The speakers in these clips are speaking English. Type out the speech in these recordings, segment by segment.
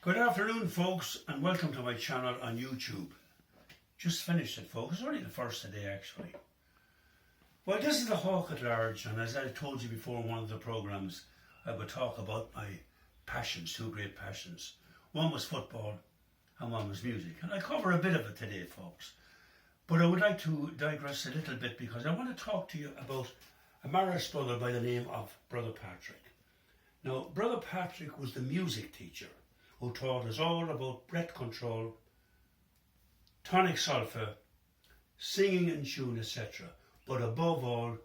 Good afternoon, folks, and welcome to my channel on YouTube. Just finished it, folks. It's only the first of the day, actually. Well, this is the Hawk at Large, and as I told you before in one of the programmes, I would talk about my passions, two great passions. One was football, and one was music. And I cover a bit of it today, folks. But I would like to digress a little bit because I want to talk to you about a marriage brother by the name of Brother Patrick. Now, Brother Patrick was the music teacher who taught us all about breath control, tonic solfa, singing in tune, etc. But above all,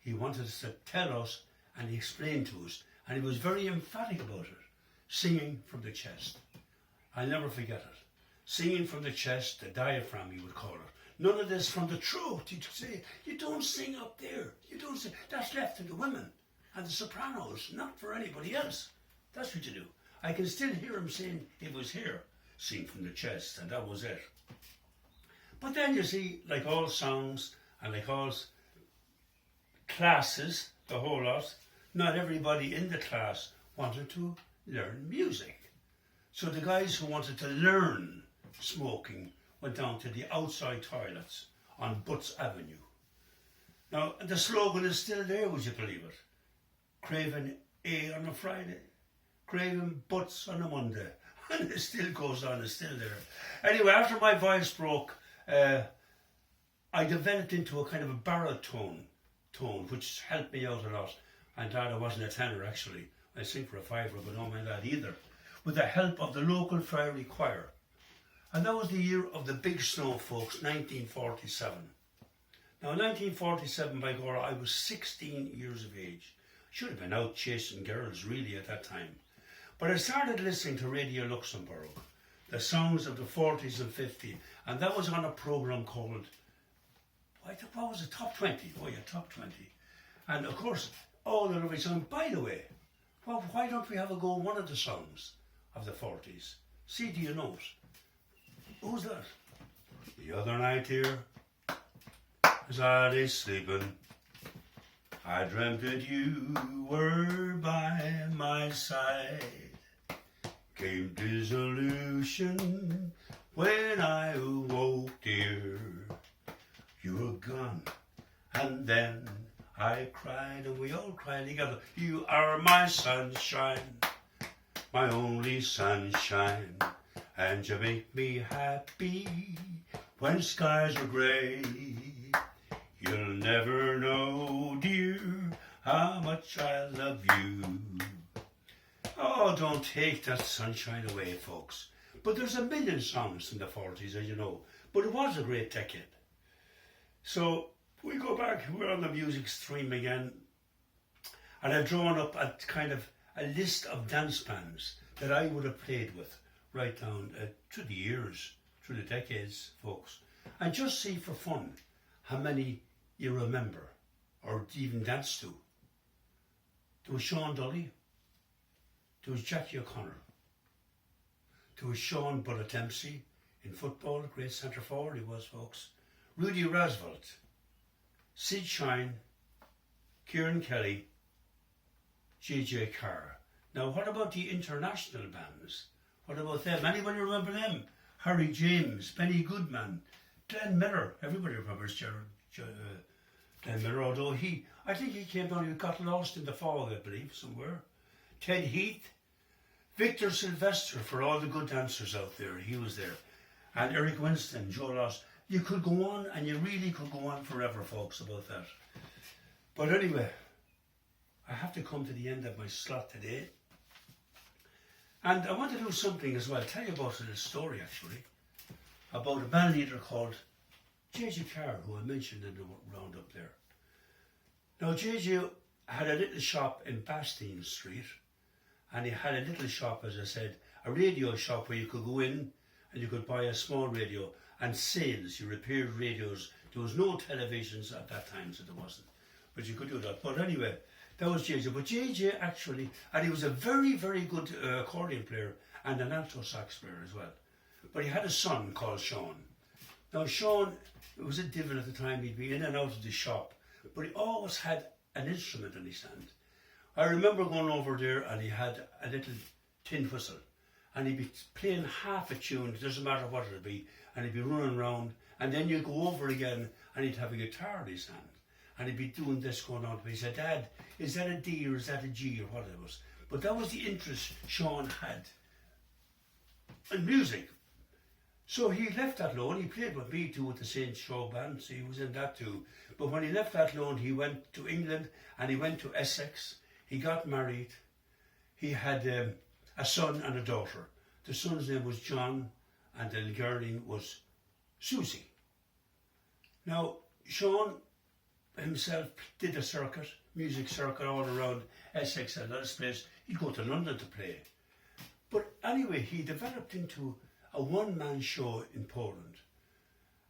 he wanted us to tell us and he explained to us, and he was very emphatic about it, singing from the chest. I'll never forget it. Singing from the chest, the diaphragm you would call it. None of this from the throat. He'd say, you don't sing up there. You don't sing. That's left to the women and the sopranos, not for anybody else. That's what you do. I can still hear him saying, it was here, sing from the chest, and that was it. But then you see, like all songs and like all classes, the whole lot, not everybody in the class wanted to learn music. So the guys who wanted to learn smoking went down to the outside toilets on Butts Avenue. Now, the slogan is still there, would you believe it? Craving A on a Friday, craving butts on a Monday. And it still goes on, it's still there. Anyway, after my voice broke, I developed into a kind of a baritone tone, which helped me out a lot. I'm glad I wasn't a tenor, actually. I sing for a fiver, but don't mind that either. With the help of the local Friary choir. And that was the year of the big snow, folks, 1947. Now, in 1947, by God, I was 16 years of age. Should have been out chasing girls, really, at that time. But I started listening to Radio Luxembourg, the songs of the 40s and 50s, and that was on a programme called, what was it, Top 20? Oh yeah, Top 20. And of course, all the lovely songs. By the way, well, why don't we have a go at one of the songs of the 40s? See, do you know it? Who's that? The other night here, as I lay sleeping, I dreamt that you were by my side. Came dissolution when I awoke, dear. You were gone, and then I cried, and we all cried together. You are my sunshine, my only sunshine, and you make me happy when skies are grey. You'll never know, dear, how much I love you. Oh, don't take that sunshine away, folks. But there's a million songs in the 40s, as you know. But it was a great decade. So we go back, we're on the music stream again. And I've drawn up a kind of a list of dance bands that I would have played with right down through the years, through the decades, folks. And just see for fun how many you remember or even dance to. There was Sean Dully. There was Jackie O'Connor. There was Sean Bullet Dempsey in football, great centre forward he was, folks. Rudy Roosevelt, Sid Shine, Kieran Kelly, Suzie Carr. Now, what about the international bands? What about them? Anybody remember them? Harry James, Benny Goodman, Glenn Miller. Everybody remembers Glenn Miller, although I think he came down, he got lost in the fog, I believe, somewhere. Ted Heath, Victor Sylvester, for all the good dancers out there, he was there. And Eric Winston, Joe Loss. You could go on, and you really could go on forever, folks, about that. But anyway, I have to come to the end of my slot today. And I want to do something as well, tell you about a little story, actually, about a band leader called J.J. Carr, who I mentioned in the roundup there. Now, J.J. had a little shop in Bastille Street, and he had a little shop, as I said, a radio shop where you could go in and you could buy a small radio, and sales, you repaired radios. There was no televisions at that time, so there wasn't, but you could do that. But anyway, that was JJ. But JJ actually, and he was a very, very good accordion player and an alto sax player as well. But he had a son called Sean. Now Sean was a divil at the time. He'd be in and out of the shop, but he always had an instrument in his hand. I remember going over there and he had a little tin whistle, and he'd be playing half a tune, it doesn't matter what it'll be, and he'd be running around, and then you go over again, and he'd have a guitar in his hand, and he'd be doing this going on. He said, Dad, is that a D or is that a G or what it was? But that was the interest Sean had in music. So he left that loan. He played with me too with the St. Show band, so he was in that too. But when he left that loan, he went to England and he went to Essex. He got married. He had a son and a daughter. The son's name was John and the girl name was Suzie. Now, Sean himself did a circuit, music circuit all around Essex and that place. He'd go to London to play. But anyway, he developed into a one-man show in Poland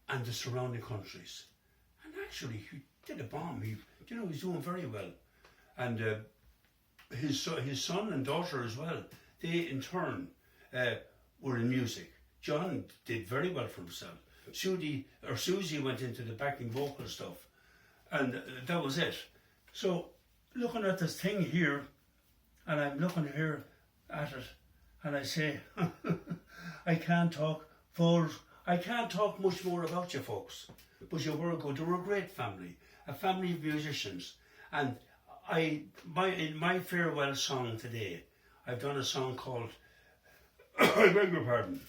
and the surrounding countries. And actually, he did a bomb. He's doing very well. And his son and daughter as well, they in turn were in music. John did very well for himself. Suzie went into the backing vocal stuff, and that was it. So, looking at this thing here, and I'm looking here at it, and I say, I can't talk much more about you folks, but you were good. You were a great family, a family of musicians. And in my farewell song today, I've done a song called, I beg your pardon,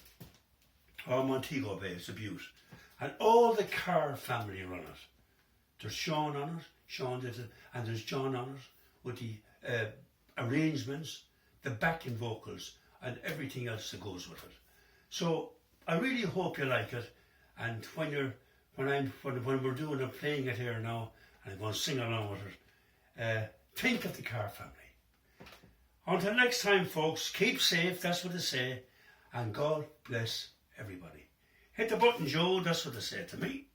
Montego Bay. It's a beaut. And all the Carr family are on it. There's Sean on it, Sean did it, and there's John on it with the arrangements, the backing vocals, and everything else that goes with it. So I really hope you like it. And when we're doing it, playing it here now, and I'm going to sing along with it, think of the Carr family. Until next time, folks, keep safe. That's what they say, and God bless everybody. Hit the button, Joe. That's what they say to me.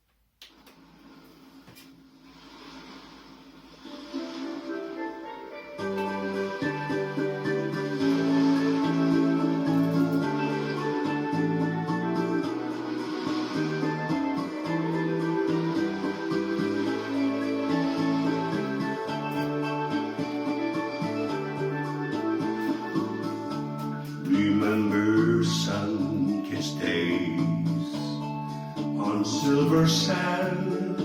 Remember sun-kissed days on silver sands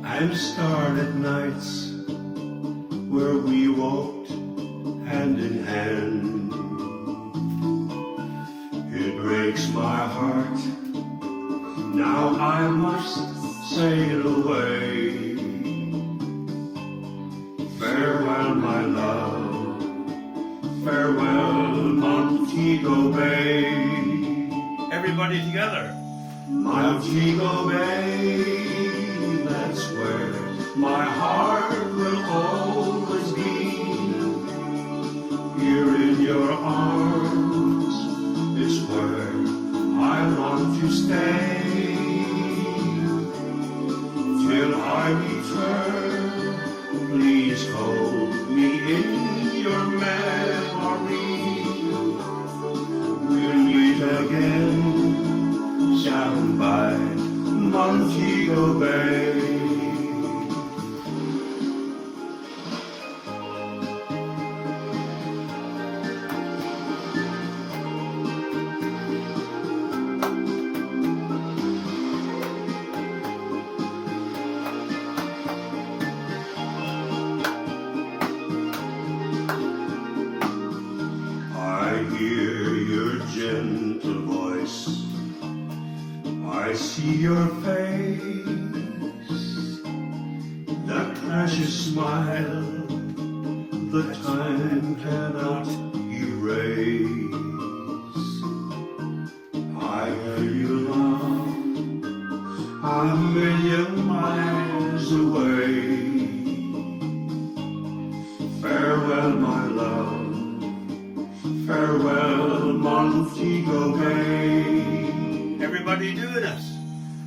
and starlit nights where we walked hand in hand. It breaks my heart, now I must sail away. Farewell, my love, farewell, Montego Bay. Everybody together. Montego Bay, that's where my heart will always be. Here in your arms is where I want to stay. Till I return, please hold me in your memory. We'll meet again down by Montego Bay. I hear your gentle voice, I see your face, that precious smile, the time cannot erase. I hear you now, a million miles away. Farewell, my love, farewell, Montego Bay. Everybody doing it.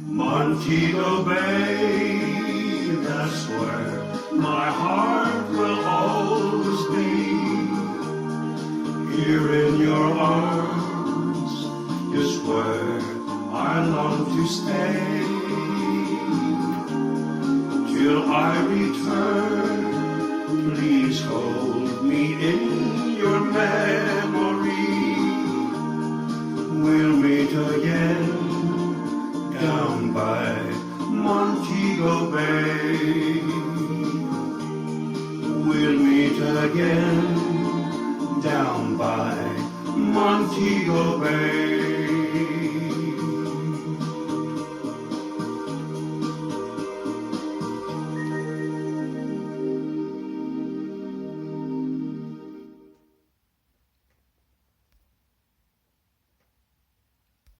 Montego Bay, that's where my heart will always be. Here in your arms is where I long to stay. Till I return, please hold me in your memory. Montego Bay.